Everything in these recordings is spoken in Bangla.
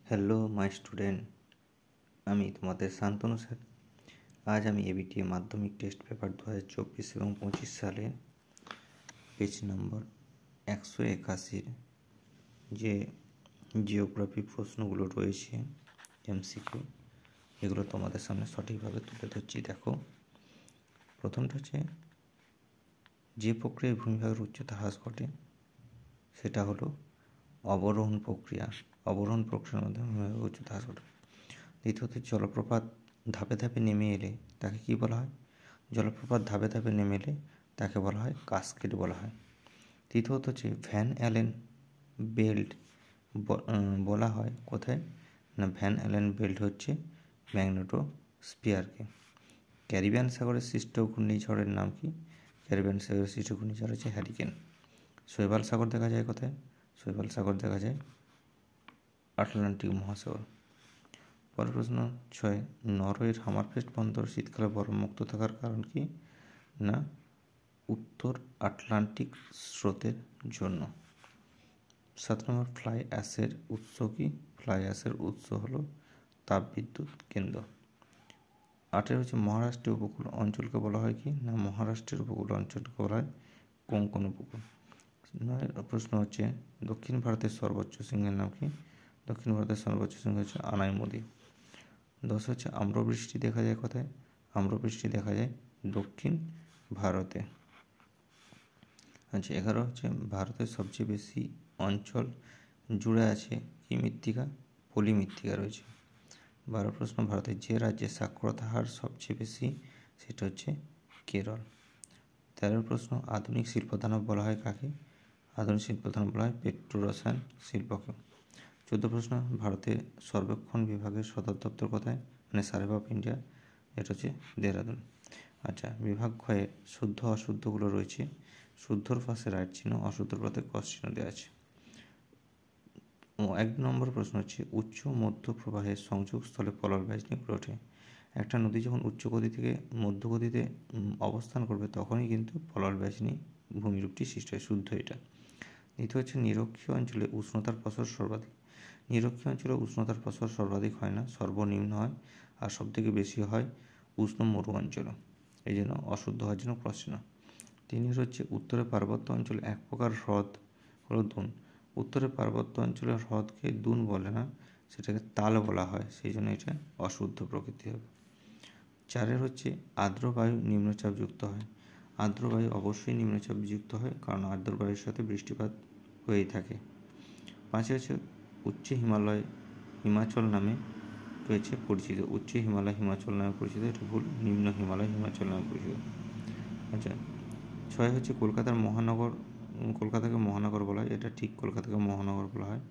হ্যালো মাই স্টুডেন্ট, আমি তোমাদের শান্তনু স্যার। আজ আমি এবিটিএ মাধ্যমিক টেস্ট পেপার 2024 এবং 25 সালে পেজ নম্বর 181 যে জিওগ্রাফি প্রশ্নগুলো রয়েছে এমসিকিউ, এগুলো তোমাদের সামনে সঠিকভাবে তুলে ধরছি। দেখো, প্রথমটা হচ্ছে যে প্রক্রিয়ায় ভূমিভাগের উচ্চতা হ্রাস ঘটে সেটা হলো অবরোহণ প্রক্রিয়া। অবরোহণ প্রক্রিয়ার মধ্যে ভূমিভাগের উচ্চতা হ্রাস ঘটে। দ্বিতীয়ত, জলপ্রপাত ধাপে ধাপে নেমে এলে তাকে কী বলা হয়? জলপ্রপাত ধাপে ধাপে নেমে এলে তাকে বলা হয় কাসকেড বলা হয়। তৃতীয়ত হচ্ছে ভ্যান অ্যালেন বেল্ট বলা হয় কোথায় না? ভ্যান অ্যালেন বেল্ট হচ্ছে ম্যাগনেটোস্ফিয়ারকে। ক্যারিবিয়ান সাগরে সৃষ্ট ঘূর্ণিঝড়ের নাম কি? ক্যারিবিয়ান সাগরে সৃষ্ট ঘূর্ণিঝড় হচ্ছে হ্যারিকেন। শৈবাল সাগর দেখা যায় কোথায়? শৈবাল সাগর দেখা যায় আটলান্টিক মহাসাগর। পরের প্রশ্ন 6, নরওয়ের হামারফেস্ট বন্দর শীতকালে বরফমুক্ত থাকার কারণ কি? না উত্তর আটলান্টিক স্রোতের জন্য। 7 নম্বর, ফ্লাই অ্যাশের উৎস কি? ফ্লাই অ্যাশের উৎস হলো তাপবিদ্যুৎ কেন্দ্র। 8 হচ্ছে মহারাষ্ট্রের উপকূল অঞ্চলকে বলা হয় কি? না মহারাষ্ট্রের উপকূল অঞ্চলকে বলা হয় কোঙ্কণ উপকূল। 9 প্রশ্ন হচ্ছে দক্ষিণ ভারতের সর্বোচ্চ শৃঙ্গের নাম কি? দক্ষিণ ভারতের সর্বোচ্চ শৃঙ্গ হচ্ছে আনাইমুদি। 10 হচ্ছে আম্রবৃষ্টি দেখা যায় কোথায়? আম্রবৃষ্টি দেখা যায় দক্ষিণ ভারতে। আচ্ছা, 11 হচ্ছে ভারতের সবচেয়ে বেশি অঞ্চল জুড়ে আছে কি মৃত্তিকা? পলি মৃত্তিকা রয়েছে। 12 প্রশ্ন, ভারতের যে রাজ্যের সাক্ষরতা হার সবচেয়ে বেশি সেটা হচ্ছে কেরল। 13 প্রশ্ন, আধুনিক শিল্পদানব বলা হয় কাকে? আধুনিক শিল্পদানব বলা হয় পেট্রো রসায়ন শিল্পকে। 14 প্রশ্ন, ভারতের সর্বেক্ষণ বিভাগের সদর দপ্তর কোথায়? মানে সার্ভে অফ ইন্ডিয়া, এটা হচ্ছে দেহরাদুন। আচ্ছা, বিভাগ ক্ষয়ে শুদ্ধ অশুদ্ধগুলো রয়েছে। শুদ্ধর পাশে রাইট চিহ্ন, অশুদ্ধর পাশে ক্রস চিহ্ন দেওয়া আছে। 1 নম্বর প্রশ্ন হচ্ছে উচ্চ মধ্য প্রবাহের সংযোগস্থলে পলল বেজনি গড়ে ওঠে। একটা নদী যখন উচ্চ গতি থেকে মধ্য গতিতে অবস্থান করবে তখনই কিন্তু পলল বেজনি ভূমিরূপটি সৃষ্টি হয়। শুদ্ধ এটা। দ্বিতীয় হচ্ছে নিরক্ষীয় অঞ্চলে উষ্ণতার প্রসার সর্বাধিক। নিরক্ষীয় অঞ্চলে উষ্ণতার প্রসার সর্বাধিক হয় না, সর্বনিম্ন হয়, আর সবথেকে বেশি হয় উষ্ণ মরু অঞ্চল, এই জন্য অশুদ্ধ হওয়ার জন্য ক্রস চিহ্ন। 3 হচ্ছে উত্তরে পার্বত্য অঞ্চলে এক প্রকার হ্রদ হলো দুন। উত্তরে পার্বত্য অঞ্চলের হ্রদকে দুন বলে না, সেটাকে তাল বলা হয়, সেই জন্য এটা অশুদ্ধ প্রকৃতি হবে। 4 হচ্ছে আর্দ্র বায়ু নিম্নচাপ যুক্ত হয়। আর্দ্র বায়ু অবশ্যই নিম্নচাপ যুক্ত হয়, কারণ আর্দ্র বায়ুর সাথে বৃষ্টিপাত হয়েই থাকে। 5 হচ্ছে উচ্চ হিমালয় হিমাচল নামে রয়েছে পরিচিত। উচ্চ হিমালয় হিমাচল নামে পরিচিত, এটা ভুল, নিম্ন হিমালয় হিমাচল নামে পরিচিত। আচ্ছা, 6 হচ্ছে কলকাতাকে মহানগর বলা হয়, এটা ঠিক, কলকাতাকে মহানগর বলা হয়।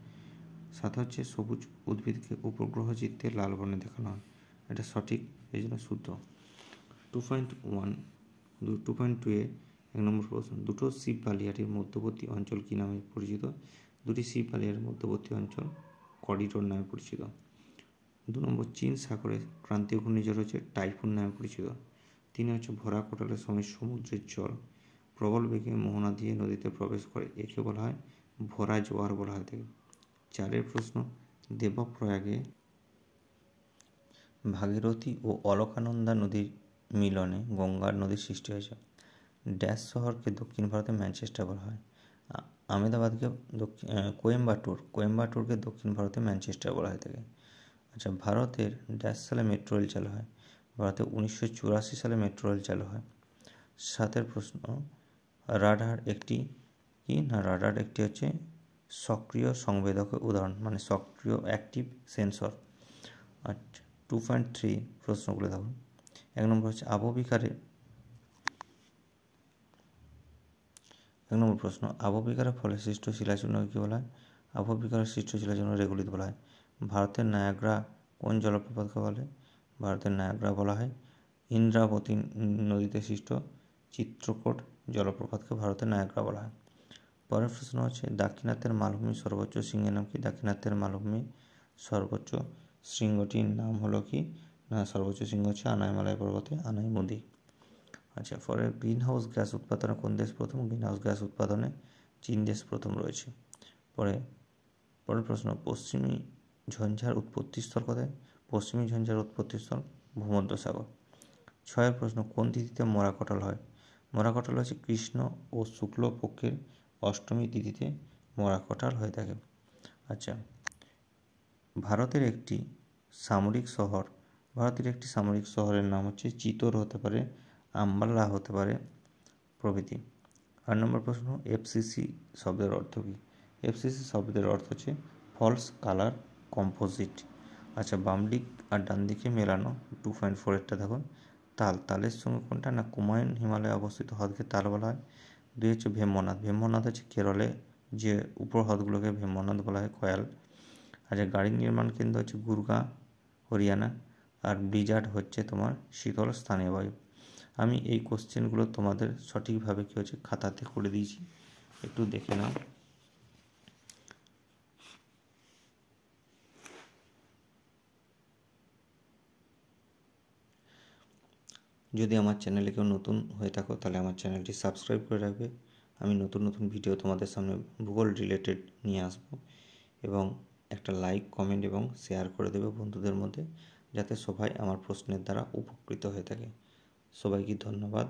7 হচ্ছে সবুজ উদ্ভিদকে উপগ্রহ চিত্রে লাল বর্ণে দেখানো হয়, এটা সঠিক, এই জন্য শুদ্ধ। 2.2 এ 1 নম্বর প্রশ্ন, দুটো শিব বালিয়াটির মধ্যবর্তী অঞ্চল কী নামে পরিচিত? দুটি শিব বালিয়াটির মধ্যবর্তী অঞ্চল করিডোর নামে পরিচিত। 2 নম্বর, চীন সাগরে ক্রান্তীয় ঘূর্ণিঝড় হচ্ছে টাইফুন নামে পরিচিত। 3 হচ্ছে ভরা কোটালের সময় সমুদ্রের জল প্রবল বেগে মোহনা দিয়ে নদীতে প্রবেশ করে, একে বলা হয় ভরা জোয়ার বলা হয় থাকে। 4 প্রশ্ন, দেবপ্রয়াগে ভাগীরথী ও অলকানন্দা নদীর মিলনে গঙ্গার নদীর সৃষ্টি হয়েছে। ড্যাশ শহরকে দক্ষিণ ভারতে ম্যানচেস্টার বলা হয়। আহমেদাবাদকে কোয়েম্বাটুরকে দক্ষিণ ভারতে ম্যানচেস্টার বলা হয় থাকে। আচ্ছা, ভারতের ড্যাশ সালে মেট্রো রেল চালু হয়। ভারতে 1984 সালে মেট্রো রেল চালু হয়। 7 প্রশ্ন, রাডার একটি কি? না রাডার একটি হচ্ছে সক্রিয় সংবেদকের উদাহরণ, মানে সক্রিয় অ্যাক্টিভ সেন্সর। আচ্ছা, 2.3 প্রশ্নগুলো দেখো। 1 নম্বর হচ্ছে আবহবিকারের ফলে সৃষ্ট শিলাচূর্ণকে কী বলা হয়? আবহবিকারের সৃষ্ট শিলাচূর্ণ রেগুলিত বলা হয়। ভারতের নায়াগ্রা কোন জলপ্রপাতকে বলে? ভারতের নায়াগ্রা বলা হয় ইন্দ্রাবতী নদীতে সৃষ্ট চিত্রকূট জলপ্রপাতকে ভারতের নায়াগ্রা বলা হয়। পরের প্রশ্ন হচ্ছে দাক্ষিণাত্যের মালভূমির সর্বোচ্চ শৃঙ্গের নাম কি? দাক্ষিণাত্যের মালভূমির সর্বোচ্চ শৃঙ্গটির নাম হলো কি? না সর্বোচ্চ শৃঙ্গ হচ্ছে আনাইমালাই পর্বতে আনাইমুদি। আচ্ছা, পরে গ্রিনহাউস গ্যাস উৎপাদনে কোন দেশ প্রথম? গ্রিনহাউস গ্যাস উৎপাদনে চীন দেশ প্রথম রয়েছে। পরের প্রশ্ন, পশ্চিমী ঝঞ্ঝার উৎপত্তিস্থল কোথায়? পশ্চিমী ঝঞ্ঝার উৎপত্তিস্থল ভূমধ্যসাগর। 6 প্রশ্ন, কোন তিথিতে মরা কাঁঠাল হয়? মরা কাঁঠাল হচ্ছে কৃষ্ণ ও শুক্লপক্ষের অষ্টমী তিথিতে মরা কাঁঠাল হয়ে থাকে। আচ্ছা, ভারতের একটি সামরিক শহরের নাম হচ্ছে চিতোর হতে পারে, আম্বালা হতে পারে প্রভৃতি। 8 নম্বর প্রশ্ন, এফসিসি শব্দের অর্থ কী? এফসিসি শব্দের অর্থ হচ্ছে ফলস কালার কম্পোজিট। আচ্ছা, বাম দিক আর ডান দিকে মেলানো 2.4 দেখো, তালের সঙ্গে কোনটা না কুমায়ুন হিমালয়ে অবস্থিত হ্রদকে তাল বলা হয়। 2 হচ্ছে ভেম্বনাথ হচ্ছে কেরলে যে উপর হ্রদগুলোকে ভেম্বনাথ বলা হয়, কয়াল। আচ্ছা, গাড়ির নির্মাণ কেন্দ্র হচ্ছে গুরগাঁও হরিয়ানা। আর ব্লিজার্ড হচ্ছে তোমার শীতল স্থানীয় বায়ু। আমি এই কোশ্চেনগুলো তোমাদের সঠিকভাবে কী হচ্ছে খাতাতে করে দিয়েছি, একটু দেখে নাও। যদি আমার চ্যানেলে কেউ নতুন হয়ে থাকো তাহলে আমার চ্যানেলটি সাবস্ক্রাইব করে রাখবে। আমি নতুন নতুন ভিডিও তোমাদের সামনে ভূগোল রিলেটেড নিয়ে আসবো, এবং একটা লাইক, কমেন্ট এবং শেয়ার করে দেবে বন্ধুদের মধ্যে, যাতে সবাই আমার প্রশ্নের দ্বারা উপকৃত হয়ে থাকে। সবাইকে ধন্যবাদ।